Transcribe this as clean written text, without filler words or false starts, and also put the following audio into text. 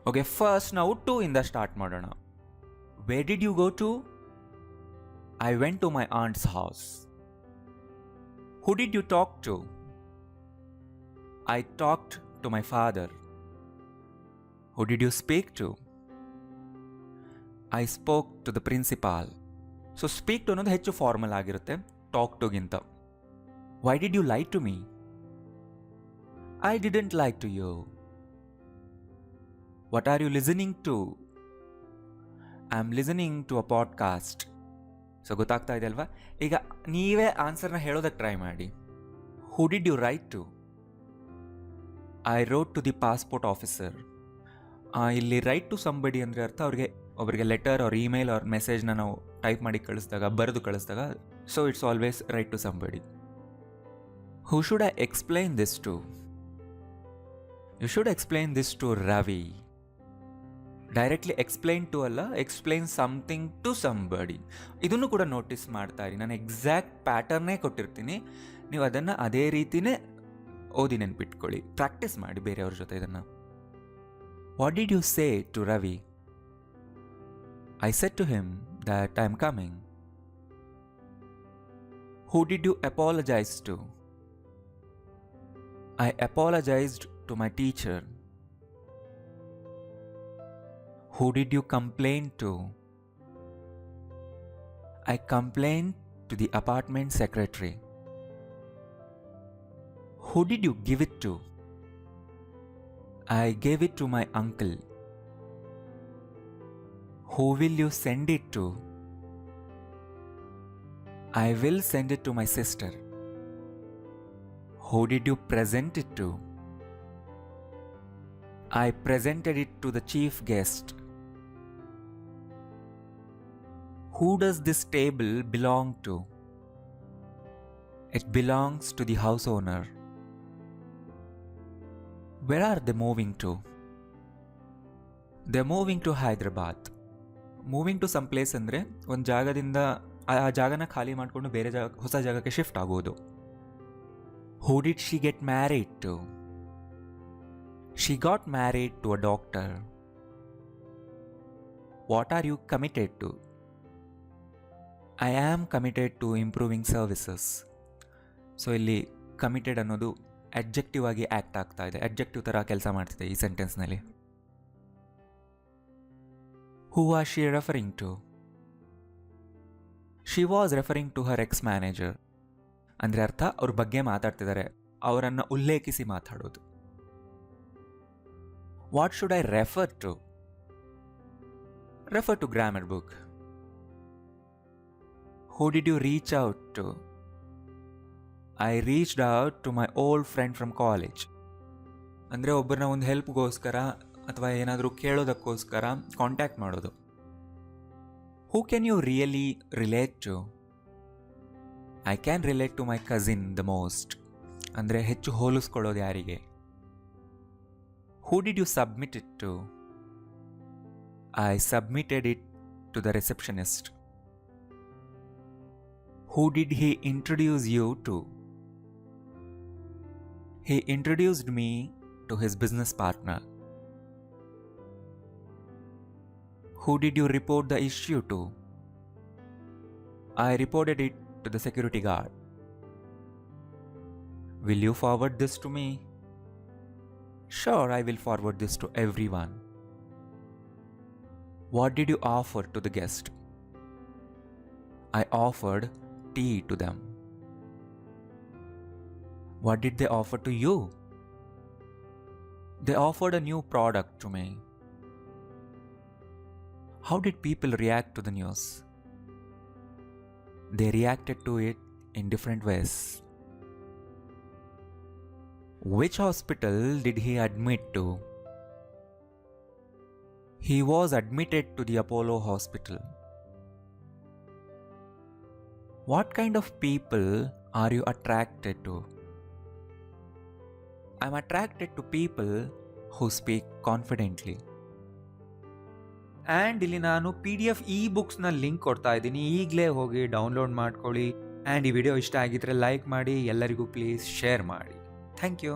Okay, first ನಾವು to ಇಂದ start ಮಾಡೋಣ. Where did you go to? I went to my aunt's house. Who did you talk to? I talked to my father. Who did you speak to? I spoke to the principal. So speak to ಅನ್ನೋದು ಹೆಚ್ಚು formal ಆಗಿರುತ್ತೆ talk ಟುಗಿಂತ. Why did you lie to me? I didn't lie to you. What are you listening to? I am listening to a podcast. So ಗೊತ್ತಾಗ್ತಾ ಇದೆ ಅಲ್ವಾ? ಈಗ ನೀವೇ ಆನ್ಸರ್ನ ಹೇಳೋದಕ್ಕೆ ಟ್ರೈ ಮಾಡಿ. Who did you write to? I wrote to the passport officer. ಇಲ್ಲಿ write to somebody ಅಂದರೆ ಅರ್ಥ ಒಬ್ಬರಿಗೆ ಲೆಟರ್ ಅವ್ರ ಇಮೇಲ್ ಅವ್ರ ಮೆಸೇಜ್ನ ನಾವು ಟೈಪ್ ಮಾಡಿ ಬರೆದು ಕಳಿಸಿದಾಗ, so it's always write to somebody. Who should I explain this to? You should explain this to Ravi. Directly explain to ಅಲ್ಲ, ಎಕ್ಸ್ಪ್ಲೈನ್ ಸಮಥಿಂಗ್ ಟು ಸಂಬಡಿ. ಇದನ್ನು ಕೂಡ ನೋಟಿಸ್ ಮಾಡ್ತಾ ಇರಿ. ನಾನು ಎಕ್ಸಾಕ್ಟ್ ಪ್ಯಾಟರ್ನೇ ಕೊಟ್ಟಿರ್ತೀನಿ, ನೀವು ಅದನ್ನು ಅದೇ ರೀತಿನೇ ಓದಿ ನೆನ್ಪಿಟ್ಕೊಳ್ಳಿ. ಪ್ರಾಕ್ಟೀಸ್ ಮಾಡಿ ಬೇರೆಯವ್ರ ಜೊತೆ ಇದನ್ನು. What did you say to Ravi? I said to him that I am coming. Who did you apologize to? I apologized to my teacher. Who did you complain to? I complained to the apartment secretary. Who did you give it to? I gave it to my uncle. Who will you send it to? I will send it to my sister. Who did you present it to? I presented it to the chief guest. Who does this table belong to? It belongs to the house owner. Where are they moving to? They're moving to Hyderabad. Moving to some place ಅಂದರೆ ಒಂದು ಜಾಗದಿಂದ ಆ ಜಾಗನ ಖಾಲಿ ಮಾಡಿಕೊಂಡು ಬೇರೆ ಹೊಸ ಜಾಗಕ್ಕೆ ಶಿಫ್ಟ್ ಆಗೋದು. Who did she get married to? She got married to a doctor. What are you committed to? I am committed to improving services. So ಇಲ್ಲಿ ಕಮಿಟೆಡ್ ಅನ್ನೋದು ಅಡ್ಜೆಕ್ಟಿವ್ ಆಗಿ ಆ್ಯಕ್ಟ್ ಆಗ್ತಾ ಇದೆ, ಅಡ್ಜೆಕ್ಟಿವ್ ಥರ ಕೆಲಸ ಮಾಡ್ತಿದೆ ಈ ಸೆಂಟೆನ್ಸ್ನಲ್ಲಿ. Who was she referring to? She was referring to her ex-manager. ಅಂದರೆ ಅರ್ಥ ಅವ್ರ ಬಗ್ಗೆ ಮಾತಾಡ್ತಿದ್ದಾರೆ, ಅವರನ್ನು ಉಲ್ಲೇಖಿಸಿ ಮಾತಾಡೋದು. What should I refer to? Refer to grammar book. Who did you reach out to? I reached out to my old friend from college. ಅಂದರೆ ಒಬ್ಬರನ್ನ ಒಂದು ಹೆಲ್ಪ್ಗೋಸ್ಕರ ಅಥವಾ ಏನಾದರೂ ಕೇಳೋದಕ್ಕೋಸ್ಕರ ಕಾಂಟ್ಯಾಕ್ಟ್ ಮಾಡೋದು. Who can you really relate to? I can relate to my cousin the most. ಅಂದರೆ ಹೆಚ್ಚು ಹೋಲಿಸ್ಕೊಳ್ಳೋದು ಯಾರಿಗೆ? Who did you submit it to? I submitted it to the receptionist. Who did he introduce you to? He introduced me to his business partner. Who did you report the issue to? I reported it to the security guard. Will you forward this to me? Sure, I will forward this to everyone. What did you offer to the guest? I offered tea to them. What did they offer to you? They offered a new product to me. How did people react to the news? They reacted to it in different ways. Which hospital did he admit to? He was admitted to the Apollo hospital. What kind of people are you attracted to? I'm attracted to people who speak confidently. And ಇಲ್ಲಿ ನಾನು PDF ಇ-ಬುಕ್ಸ್ನ link ಕೊಡ್ತಾ ಇದ್ದೀನಿ, ಈಗಲೇ ಹೋಗಿ download ಮಾಡ್ಕೊಳ್ಳಿ. And ಈ video ಇಷ್ಟ ಆಗಿದ್ರೆ ಲೈಕ್ ಮಾಡಿ, ಎಲ್ಲರಿಗೂ ಪ್ಲೀಸ್ ಶೇರ್ ಮಾಡಿ. Thank you.